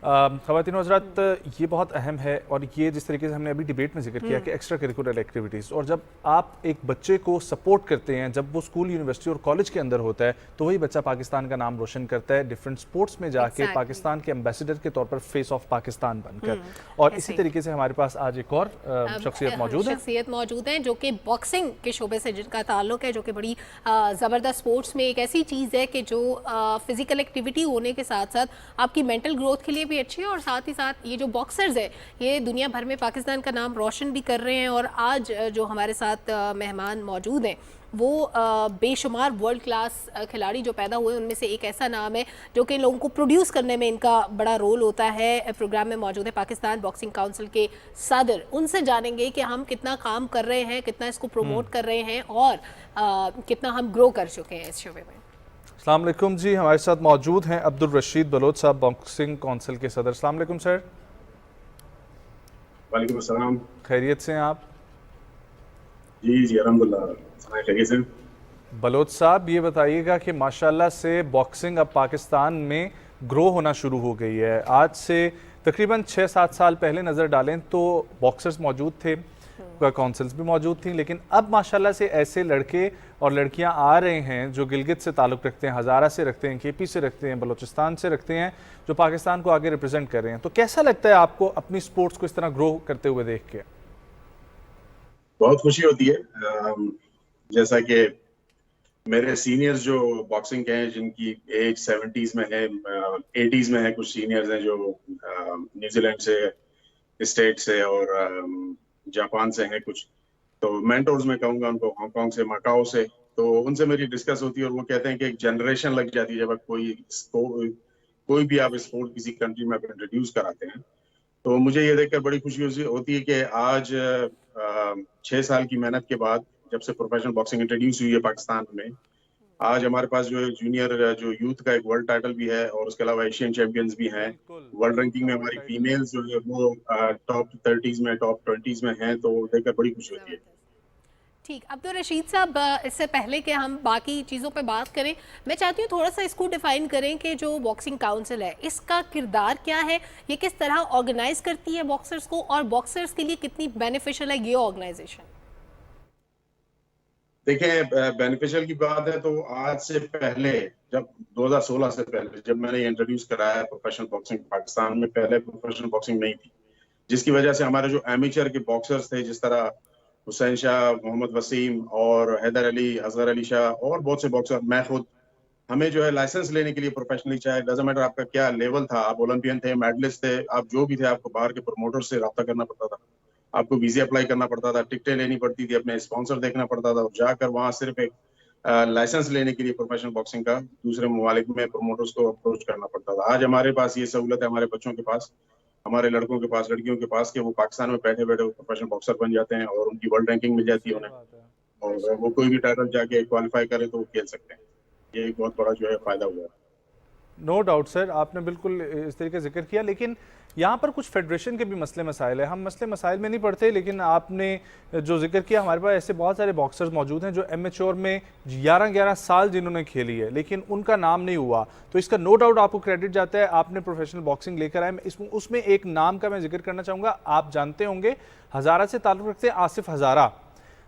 ख़वातीन और हज़रात, ये बहुत अहम है और ये जिस तरीके से हमने अभी डिबेट में जिक्र किया कि एक्स्ट्रा करिकुलर एक्टिविटीज़, और जब आप एक बच्चे को सपोर्ट करते हैं, जब वो स्कूल, यूनिवर्सिटी और कॉलेज के अंदर होता है, तो वही बच्चा पाकिस्तान का नाम रोशन करता है, डिफरेंट स्पोर्ट्स में जाके पाकिस्तान के एम्बेसडर के तौर पर फेस ऑफ पाकिस्तान बनकर। और इसी तरीके से हमारे पास आज एक और शख्सियत मौजूद है जो कि बॉक्सिंग के शोबे से जिनका ताल्लुक है, जो कि बड़ी ज़बरदस्त स्पोर्ट्स में एक ऐसी चीज़ है कि जो फिजिकल एक्टिविटी होने के साथ साथ आपकी मेंटल ग्रोथ के लिए भी अच्छी है, और साथ ही साथ ये जो बॉक्सर्स है ये दुनिया भर में पाकिस्तान का नाम रोशन भी कर रहे हैं। और आज जो हमारे साथ मेहमान मौजूद हैं वो बेशुमार वर्ल्ड क्लास खिलाड़ी जो पैदा हुए उनमें से एक ऐसा नाम है जो कि लोगों को प्रोड्यूस करने में इनका बड़ा रोल होता है। प्रोग्राम में मौजूद है पाकिस्तान बॉक्सिंग काउंसिल के सदर। उनसे जानेंगे कि हम कितना काम कर रहे हैं, कितना इसको प्रमोट कर रहे हैं और कितना हम ग्रो कर चुके हैं इस शोबे में। अस्सलाम वालेकुम जी, हमारे साथ मौजूद हैं अब्दुल रशीद बलोच साहब, बॉक्सिंग काउंसिल के सदर। अस्सलाम वालेकुम सर। वालेकुम अस्सलाम। खैरियत से हैं आप? जी जी अल्हम्दुलिल्लाह खैरियत से। बलोच साहब, ये बताइएगा कि माशाल्लाह से बॉक्सिंग अब पाकिस्तान में ग्रो होना शुरू हो गई है। आज से तकरीबन 6-7 साल पहले नज़र डालें तो बॉक्सर्स मौजूद थे, काउंसिल्स भी मौजूद थी, लेकिन अब माशाल्लाह से ऐसे लड़के और लड़कियां आ रहे हैं जो गिलगित से ताल्लुक़ रखते हैं, हज़ारा से रखते हैं, केपी से रखते हैं, बलूचिस्तान से रखते हैं, जो पाकिस्तान को आगे रिप्रेजेंट कर रहे हैं। तो कैसा लगता है आपको अपनी स्पोर्ट्स को इस तरह ग्रो करते हुए देख के? बहुत खुशी होती है। जैसा कि मेरे सीनियर्स जो बॉक्सिंग के हैं, जिनकी एज 70s में है, 80s में है, कुछ सीनियर्स हैं जो न्यूजीलैंड से, स्टेट से और जापान से हैं कुछ, तो मेंटोर्स में कहूँगा उनको, हांगकांग से, मकाओ से। तो उनसे मेरी डिस्कस होती है और वो कहते हैं कि एक जनरेशन लग जाती है जब कोई भी आप स्पोर्ट किसी कंट्री में इंट्रोड्यूस कराते हैं। तो मुझे ये देखकर बड़ी खुशी होती है कि आज 6 साल की मेहनत के बाद, जब से प्रोफेशनल बॉक्सिंग इंट्रोड्यूस हुई है पाकिस्तान में, आज हमारे पास जो जूनियर जो यूथ का एक वर्ल्ड टाइटल भी है और उसके अलावा एशियन चैंपियंस भी हैं। वर्ल्ड रैंकिंग में हमारी फीमेल्स जो है वो टॉप 30s में, टॉप 20s में हैं, तो देखकर बड़ी खुशी होती है। ठीक, अब्दुल रशीद साहब, इससे पहले कि हम बाकी चीज़ों पे बात करें, मैं चाहती हूँ थोड़ा सा इसको डिफाइन करें कि जो बॉक्सिंग काउंसिल है इसका किरदार क्या है, ये किस तरह ऑर्गेनाइज करती है बॉक्सर्स को, और बॉक्सर्स के लिए कितनी बेनिफिशियल है ये ऑर्गेनाइजेशन? देखिए, बेनिफिशियल की बात है तो आज से पहले, जब 2016 से पहले जब मैंने ये इंट्रोड्यूस कराया प्रोफेशनल बॉक्सिंग पाकिस्तान में, पहले प्रोफेशनल बॉक्सिंग नहीं थी, जिसकी वजह से हमारे जो एमेचर के बॉक्सर्स थे, जिस तरह हुसैन शाह, मोहम्मद वसीम और हैदर अली, असगर अली शाह और बहुत से बॉक्सर, मैं खुद, हमें जो है लाइसेंस लेने के लिए प्रोफेशनली, चाहे डजंट मैटर आपका क्या लेवल था, आप ओलंपियन थे, मेडलिस्ट थे, आप जो भी थे, आपको बाहर के प्रमोटर से रब्ता करना पड़ता था, आपको वीजा अप्लाई करना पड़ता था, टिकटें लेनी पड़ती थी, अपने स्पॉन्सर देखना पड़ता था और जाकर वहां सिर्फ एक लाइसेंस लेने के लिए प्रोफेशनल बॉक्सिंग का दूसरे ममालिक में प्रमोटर्स को अप्रोच करना पड़ता था। आज हमारे पास ये सहूलत है, हमारे बच्चों के पास, हमारे लड़कों के पास, लड़कियों के पास, कि वो पाकिस्तान में बैठे बैठे प्रोफेशनल बॉक्सर बन जाते हैं और उनकी वर्ल्ड रैंकिंग मिल जाती है उन्हें, और वो कोई भी टाइटल जाके क्वालिफाई करे तो वो खेल सकते हैं। ये एक बहुत बड़ा जो है फायदा हुआ है। नो डाउट सर, आपने बिल्कुल इस तरीके से जिक्र किया, लेकिन यहाँ पर कुछ फेडरेशन के भी मसले मसाइल है। हम मसले मसाइल में नहीं पढ़ते, लेकिन आपने जो जिक्र किया, हमारे पास ऐसे बहुत सारे बॉक्सर्स मौजूद हैं जो एमेच्योर में 11-11 साल जिन्होंने खेली है, लेकिन उनका नाम नहीं हुआ। तो इसका नो डाउट आपको क्रेडिट जाता है, आपने प्रोफेशनल बॉक्सिंग लेकर आए। उसमें एक नाम का मैं जिक्र करना चाहूँगा, आप जानते होंगे, हज़ारा से ताल्लुक़ रखते हैं आसिफ हज़ारा।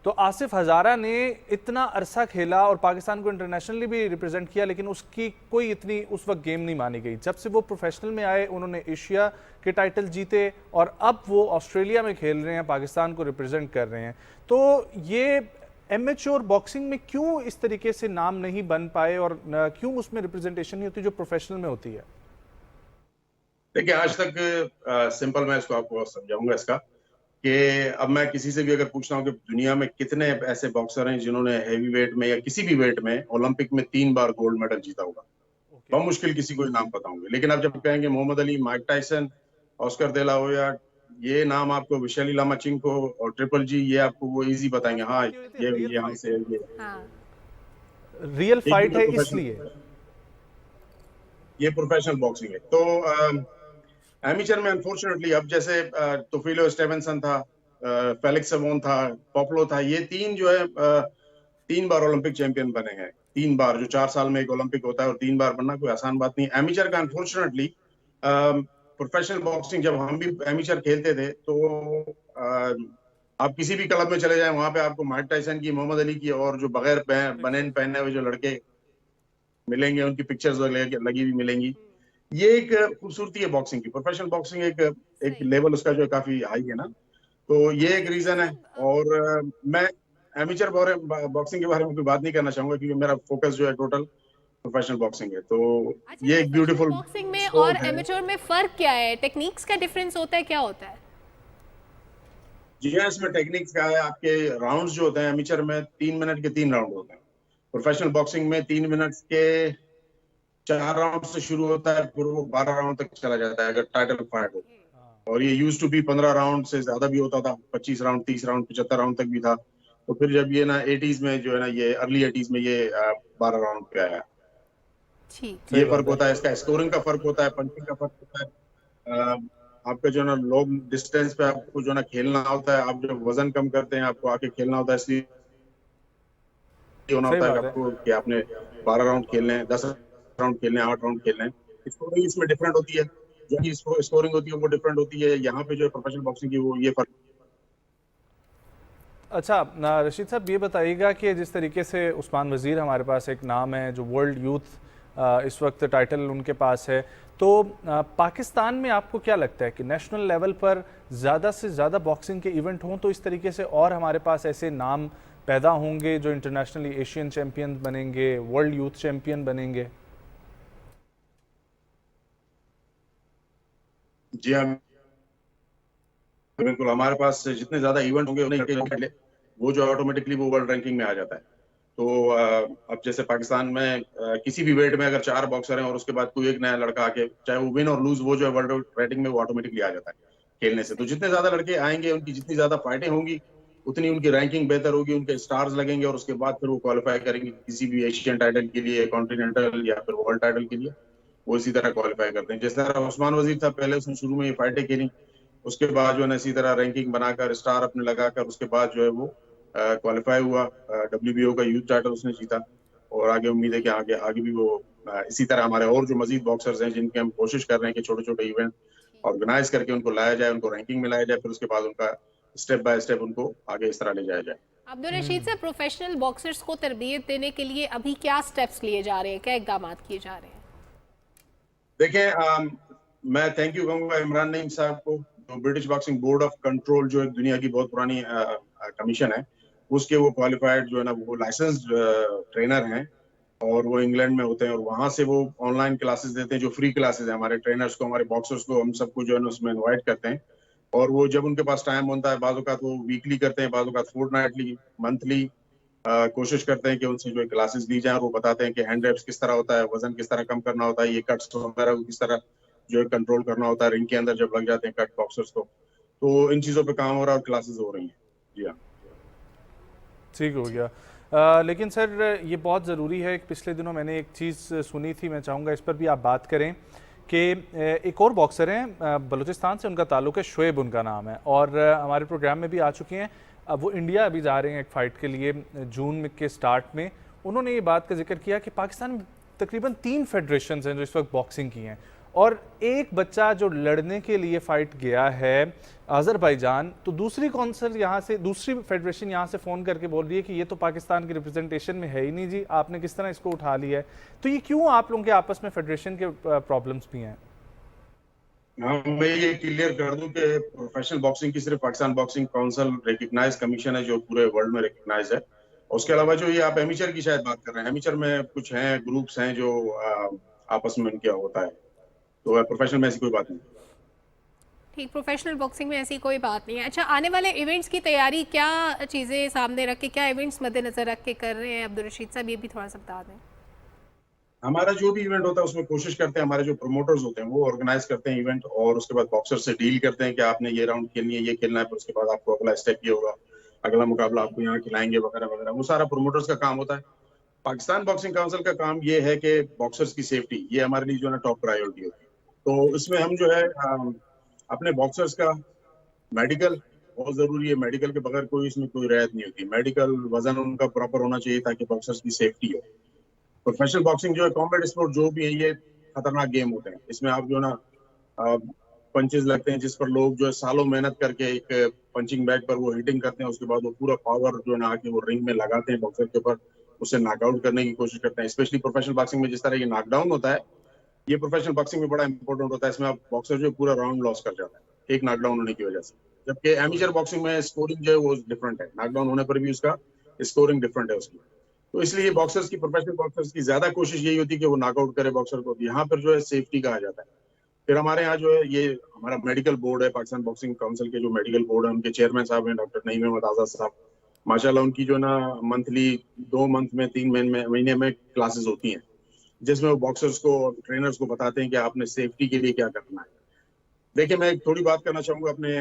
तो आसिफ हज़ारा ने इतना अरसा खेला और पाकिस्तान को इंटरनेशनली भी रिप्रेजेंट किया, लेकिन उसकी कोई इतनी उस वक्त गेम नहीं मानी गई। जब से वो प्रोफेशनल में आए, उन्होंने एशिया के टाइटल जीते और अब वो ऑस्ट्रेलिया में खेल रहे हैं, पाकिस्तान को रिप्रेजेंट कर रहे हैं। तो ये एमेच्योर बॉक्सिंग में क्यों इस तरीके से नाम नहीं बन पाए और क्यों उसमें रिप्रेजेंटेशन नहीं होती जो प्रोफेशनल में होती है? देखिए, आज तक सिंपल मैं इसको आपको समझाऊंगा इसका, कि अब मैं किसी से भी अगर पूछता हूँ कि दुनिया में कितने ऐसे बॉक्सर हैं जिन्होंने हैवी वेट में या किसी भी वेट में ओलंपिक में 3 बार गोल्ड मेडल जीता होगा, बहुत मुश्किल किसी को नाम पता होंगे। लेकिन आप जब कहेंगे Muhammad Ali, Mike Tyson, Oscar De La नाम आपको, विशाली लामाचिंको और ट्रिपल जी, ये आपको वो इजी बताएंगे। हाँ, ये यहाँ से ये रियल फाइट है, इसलिए ये प्रोफेशनल बॉक्सिंग है। तो एमेचर में अनफॉर्चुनेटली अब जैसे तुफिलो स्टेवेंसन था, फेलिक्स सेवोन था, पॉपुलो था, ये 3 जो है 3 बार ओलंपिक चैंपियन बने हैं। 3 बार, जो 4 साल में एक ओलंपिक होता है, और 3 बार बनना कोई आसान बात नहीं। एमेचर का अनफॉर्चुनेटली प्रोफेशनल बॉक्सिंग जब हम भी एमेचर खेलते थे तो आप किसी भी क्लब में चले जाएं, वहां पे आपको माइक टाइसन की, मोहम्मद अली की और जो बगैर बनेन पहने हुए जो लड़के मिलेंगे, उनकी पिक्चर्स लगी हुई मिलेंगी। ये एक खूबसूरती है बॉक्सिंग की। प्रोफेशनल बॉक्सिंग एक लेवल उसका जो है काफी हाई है ना, तो ये एक रीजन है। और मैं एमेचर बॉक्सिंग के बारे में कोई बात नहीं करना चाहूंगा, क्योंकि मेरा फोकस जो है टोटल प्रोफेशनल बॉक्सिंग है। तो अच्छा, ये एक प्रोफेशनल ब्यूटीफुल बॉक्सिंग में और स्पोर्ट है। एमेच्योर में फर्क क्या है? टेक्निक्स का डिफरेंस होता है, क्या होता है? जी हाँ, इसमें टेक्निक्स क्या है, आपके राउंड्स जो होते हैं एमेचर में 3 मिनट के 3 राउंड होते हैं। प्रोफेशनल बॉक्सिंग में 3 मिनट के 4 राउंड से शुरू होता है, फिर वो 12 राउंड तक चला जाता है अगर टाइटल फाइट हो। और ये यूज टू बी 15 राउंड से ज्यादा भी होता था, 25 राउंड, 30 राउंड, 75 राउंड तक भी था। तो फिर जब ये ना 80s में जो है ना, ये अर्ली 80s में ये 12 राउंड पे आया। ठीक। ये फर्क होता है, इसका स्कोरिंग का फर्क होता है, पंचिंग का फर्क होता है। आपका जो है ना लॉन्ग डिस्टेंस पे आपको जो है ना खेलना होता है, आप जब वजन कम करते हैं आपको आके खेलना होता है, इसलिए होना सही होता है कि बात है। आपको कि आपने 12 राउंड खेलने हैं, 10 राउंड खेलने हैं, 8 राउंड खेलने हैं। स्कोरिंग इसमें डिफरेंट होती है, जो कि स्कोरिंग होती है वो डिफरेंट होती है। यहाँ पे जो है प्रोफेशनल बॉक्सिंग की वो ये फर्क। अच्छा रशीद साहब, ये बताइएगा कि जिस तरीके से उस्मान वज़ीर हमारे पास एक नाम है, जो वर्ल्ड यूथ इस वक्त टाइटल उनके पास है, तो पाकिस्तान में आपको क्या लगता है कि नेशनल लेवल पर ज़्यादा से ज़्यादा बॉक्सिंग के इवेंट हों तो इस तरीके से और हमारे पास ऐसे नाम पैदा होंगे जो इंटरनेशनली एशियन चैम्पियन बनेंगे, वर्ल्ड यूथ चैम्पियन बनेंगे? जी हाँ, बिल्कुल। हमारे पास जितने ज्यादा इवेंट होंगे उन्हें वो जो ऑटोमेटिकली वो वर्ल्ड रैंकिंग में आ जाता है। तो अब जैसे पाकिस्तान में किसी भी वेट में अगर 4 बॉक्सर हैं और उसके बाद कोई एक नया लड़का आके, चाहे वो विन और लूज, वो जो है वर्ल्ड रैंकिंग में वो ऑटोमेटिकली आ जाता है खेलने से। तो जितने ज्यादा लड़के आएंगे, उनकी जितनी ज्यादा फाइटें होंगी, उतनी उनकी रैंकिंग बेहतर होगी, उनके स्टार्स लगेंगे और उसके बाद फिर वो क्वालिफाई करेंगे किसी भी एशियन टाइटल के लिए, कॉन्टिनेंटल या फिर वर्ल्ड टाइटल के लिए। वो इसी तरह क्वालिफाई करते हैं। जिस तरह उस्मान वजीर था, पहले उसने शुरू में ये फाइटें खेली, उसके बाद जो है ना इसी तरह रैंकिंग बनाकर स्टार अपने लगाकर उसके बाद जो है वो क्वालिफाई हुआ, WBO का यूथ टाइटल उसने जीता। और आगे उम्मीद है कि आगे आगे भी वो इसी तरह हमारे और जो मजीद बॉक्सर्स हैं, जिनके हम कोशिश कर रहे हैं कि छोटे छोटे इवेंट ऑर्गेनाइज करके उनको लाया जाए, उनको रैंकिंग में लाया जाए, फिर उसके बाद उनका स्टेप बाय स्टेप उनको आगे इस तरह ले जाया जाए। अब्दुल रशीद साहब, प्रोफेशनल बॉक्सर्स को तरबियत देने के लिए अभी क्या स्टेप्स लिए जा रहे हैं, क्या इकदाम किए जा रहे हैं? देखें, मैं थैंक यू कहूंगा इमरान नईम साहब को, जो British boxing board of control, जो एक दुनिया की बहुत पुरानी कमीशन है, उसके वो क्वालिफाइड जो है ना वो लाइसेंस्ड ट्रेनर हैं और वो इंग्लैंड में होते हैं। और वहां से वो ऑनलाइन क्लासेस देते हैं, जो फ्री क्लासेस है। हमारे ट्रेनर्स को, हमारे बॉक्सर्स को, हम सबको जो है ना उसमें इन्वाइट करते हैं। और वो जब उनके पास टाइम होता है, बाज़ औक़ात वो वीकली करते हैं, बाज़ औक़ात फोर्टनाइटली, मंथली कोशिश करते हैं कि उनसे जो क्लासेस ली जाए। और वो बताते हैं कि हैंड रेप्स किस तरह होता है, वजन किस तरह कम करना होता है, ये कट्स वगैरह को किस तरह जो है कंट्रोल करना होता है रिंग के अंदर जब लग जाते हैं कट बॉक्सर्स को। तो इन चीजों पे काम हो रहा है और क्लासेस हो रही हैं। जी हाँ, ठीक हो गया। लेकिन सर ये बहुत ज़रूरी है कि पिछले दिनों मैंने एक चीज़ सुनी थी, मैं चाहूँगा इस पर भी आप बात करें कि एक और बॉक्सर हैं बलूचिस्तान से, उनका ताल्लुक़ है, शुएब उनका नाम है, और हमारे प्रोग्राम में भी आ चुके हैं। अब वो इंडिया अभी जा रहे हैं एक फ़ाइट के लिए जून के स्टार्ट में। उन्होंने ये बात का जिक्र किया कि पाकिस्तान में तकरीबन 3 फेडरेशंस हैं जो इस वक्त बॉक्सिंग की हैं, और एक बच्चा जो लड़ने के लिए फ़ाइट गया है अज़रबैजान, तो दूसरी कौंसिल यहाँ से, दूसरी फेडरेशन यहाँ से फ़ोन करके बोल रही है कि ये तो पाकिस्तान की रिप्रेजेंटेशन में है ही नहीं जी, आपने किस तरह इसको उठा लिया है। तो ये क्यों आप लोगों के आपस में फेडरेशन के प्रॉब्लम्स भी हैं? हाँ, मैं ये क्लियर कर दूं कि प्रोफेशनल बॉक्सिंग की सिर्फ Pakistan boxing council recognise commission है, जो पूरे वर्ल्ड में रिकग्नाइज है। उसके अलावा जो ये आप एमेचर की शायद बात कर रहे हैं, एमेचर में कुछ हैं, ग्रुप्स हैं जो आपस में उनके होता है। तो प्रोफेशनल में ऐसी कोई बात नहीं। ठीक, प्रोफेशनल बॉक्सिंग में ऐसी कोई बात नहीं है। अच्छा, आने वाले इवेंट्स की तैयारी क्या चीज़ें सामने रख के, क्या इवेंट्स मद्देनजर रख के कर रहे हैं अब्दुल रशीद साहब, ये भी थोड़ा सा बता दें। हमारा जो भी इवेंट होता है उसमें कोशिश करते हैं, हमारे जो प्रोमोटर्स होते हैं वो ऑर्गेनाइज करते हैं इवेंट, और उसके बाद बॉक्सर से डील करते हैं कि आपने ये राउंड खेलनी है, ये खेलना है, फिर उसके बाद आपको अगला स्टेप ये होगा, अगला मुकाबला आपको यहाँ खिलाएंगे वगैरह वगैरह। वो सारा प्रोमोटर्स का काम होता है। पाकिस्तान बॉक्सिंग काउंसिल का काम ये है कि बॉक्सर्स की सेफ्टी, ये हमारे लिए जो है टॉप प्रायोरिटी होती है। तो इसमें हम जो है अपने बॉक्सर्स का मेडिकल बहुत जरूरी है। मेडिकल के बगैर कोई इसमें कोई रियायत नहीं होती। मेडिकल वजन उनका प्रॉपर होना चाहिए ताकि बॉक्सर्स की सेफ्टी हो। प्रोफेशनल बॉक्सिंग जो है, कॉम्बैट स्पोर्ट जो भी है, ये खतरनाक गेम होते हैं। इसमें आप जो ना पंचेस लगते हैं जिस पर लोग जो है सालों मेहनत करके एक पंचिंग बैग पर वो हिटिंग करते हैं, उसके बाद वो पूरा पावर जो है ना आके वो रिंग में लगाते हैं बॉक्सर के ऊपर, उसे नॉकआउट करने की कोशिश करते हैं। स्पेशली प्रोफेशनल बॉक्सिंग में जिस तरह ये नॉकडाउन होता है, ये प्रोफेशनल बॉक्सिंग में बड़ा इंपॉर्टेंट होता है। इसमें आप बॉक्सर जो पूरा राउंड लॉस कर जाता है एक नॉकडाउन होने की वजह से, जबकि एमेचर बॉक्सिंग में स्कोरिंग जो है वो डिफरेंट है, नॉकडाउन होने पर भी उसका स्कोरिंग डिफरेंट है उसकी। तो इसलिए बॉक्सर्स की, प्रोफेशनल बॉक्सर्स की ज्यादा कोशिश यही होती है कि वो नॉकआउट करे बॉक्सर को। यहाँ पर जो है सेफ्टी कहा जाता है। फिर हमारे यहाँ जो है ये हमारा मेडिकल बोर्ड है, पाकिस्तान बॉक्सिंग काउंसिल के जो मेडिकल बोर्ड है, उनके चेयरमैन साहब हैं डॉक्टर नईम अहमद आजाद साहब। माशाल्लाह उनकी जो ना मंथली 2 मंथ में 3 महीने में क्लासेस होती हैं, जिसमें वो बॉक्सर्स को, ट्रेनर्स को बताते हैं कि आपने सेफ्टी के लिए क्या करना है। देखिए मैं एक थोड़ी बात करना चाहूंगा अपने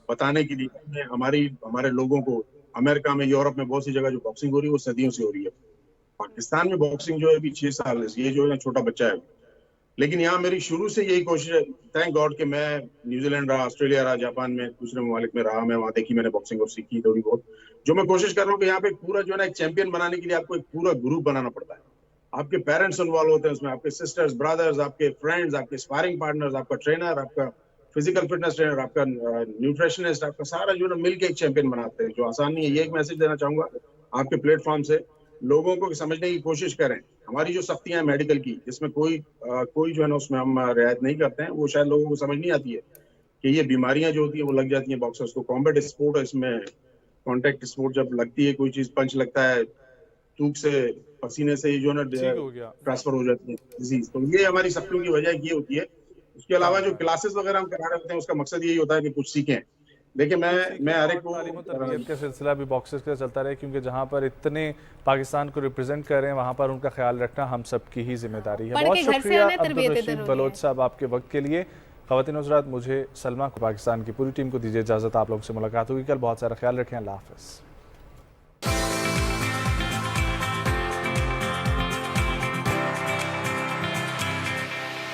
बताने के लिए। हमारे लोगों को अमेरिका में, यूरोप में बहुत सी जगह जो बॉक्सिंग हो रही है वो सदियों से हो रही है। पाकिस्तान में बॉक्सिंग जो है अभी 6 साल है, ये जो है छोटा बच्चा है। लेकिन यहाँ मेरी शुरू से यही कोशिश है, थैंक गॉड कि मैं न्यूजीलैंड रहा, ऑस्ट्रेलिया रहा, जापान में, दूसरे ममालिक में रहा, मैं वहाँ देखी मैंने बॉक्सिंग और सीखी थोड़ी बहुत। जो मैं कोशिश कर रहा हूँ कि यहाँ पे पूरा जो है ना एक चैंपियन बनाने के लिए आपको एक पूरा ग्रुप बनाना पड़ता है। आपके पेरेंट्स इन्वॉल्व होते हैं उसमें, आपके सिस्टर्स, ब्रदर्स, आपके फ्रेंड्स, आपके स्पारिंग पार्टनर्स, आपका ट्रेनर, आपका फिजिकल फिटनेस ट्रेनर, आपका न्यूट्रिशनिस्ट, आपका सारा जो है मिलकर एक चैंपियन बनाते हैं, जो आसान नहीं है। ये एक मैसेज देना चाहूंगा आपके प्लेटफॉर्म से, लोगों को समझने की कोशिश करें। हमारी जो सख्तियां हैं मेडिकल की, जिसमें कोई जो है ना उसमें हम रियायत नहीं करते हैं, वो शायद लोगों को समझ नहीं आती है कि ये बीमारियां जो होती है वो लग जाती हैं बॉक्सर्स को। कॉम्बैट स्पोर्ट है, इसमें कॉन्टेक्ट स्पोर्ट, जब लगती है कोई चीज, पंच लगता है, थूक से, पसीने से ही जो है ना ट्रांसफर हो जाती है डिजीज। तो ये हमारी सख्तियों की वजह ये होती है। उसके अलावा जो क्लासेस वगैरह हम करा रहे होते हैं, उसका मकसद यही होता है कि कुछ सीखें। देखिए मैं हर एक को तरबियत का सिलसिला भी बॉक्सर्स का चलता रहे, क्योंकि जहाँ पर इतने पाकिस्तान को रिप्रेजेंट कर रहे हैं वहाँ पर उनका ख्याल रखना हम सबकी ही जिम्मेदारी है। बहुत शुक्रिया अब्दुल रशीद बलोच साहब आपके वक्त के लिए। ख़वातीन हज़रात, मुझे, सलमा को, पाकिस्तान की पूरी टीम को दीजिए इजाज़त। आप लोगों से मुलाकात होगी कल। बहुत सारा ख्याल रखें। अल्लाह हाफ़िज़।